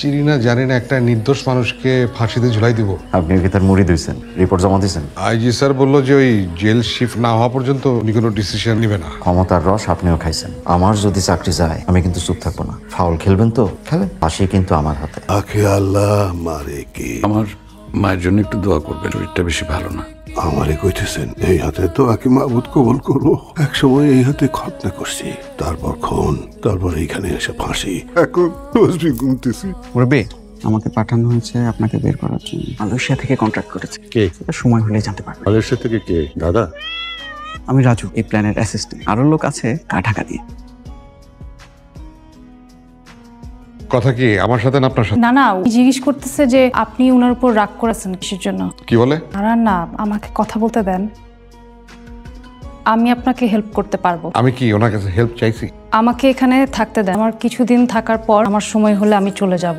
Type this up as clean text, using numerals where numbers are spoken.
চিনি না জানি না একটা নির্দোষ মানুষকে ফাঁসিতে ঝুলাই দিব। আপনি কি তার মুড়ি দিয়েছেন, রিপোর্ট জমা দিয়েছেন? আইজি স্যার বললো যে ওই জেল শিফট না হওয়া পর্যন্ত উনি কোনো ডিসিশন নেবে না। ক্ষমতার রস আপনিও খাইছেন। আমার যদি চাকরি যায় আমি কিন্তু চুপ থাকবো না। ফাউল খেলবেন তো খেলেন, ফাঁসি কিন্তু আমার হাতে। আখে আল্লাহ মারে কে। আমার মায়ের জন্য একটু দোয়া করবেন, শরীরটা বেশি ভালো না। আমারে কইতেছেন এই হাতে তো আকে মাবুদ কবুল করবো। এক সময় এই হাতে খতনা করছি, তারপর খুন, তারপর এইখানে এসে ফাঁসি, এখন তসবি গুনতেছি। মুরব্বি, আমাকে পাঠানো হয়েছে আপনাকে বের করার জন্য। মালয়েশিয়া থেকে কন্ট্রাক্ট করেছে। কে? এটা সময় হলে জানতে পারবে। মালয়েশিয়া থেকে কে? দাদা? আমি রাজু, এই প্ল্যানের অ্যাসিস্ট্যান্ট। আরো লোক আছে ঢাকা দিয়ে। কথা কি আমার সাথে না আপনার সাথে? না না, জিজ্ঞেস করতেছে যে আপনি ওনার উপর রাগ করেছেন কিসের জন্য। কি বলে? আর না, আমাকে কথা বলতে দেন, আমি আপনাকে হেল্প করতে পারবো। আমি কি ওনার কাছে হেল্প চাইছি? আমাকে এখানে থাকতে দেন, আমার কিছুদিন থাকার পর আমার সময় হলে আমি চলে যাব।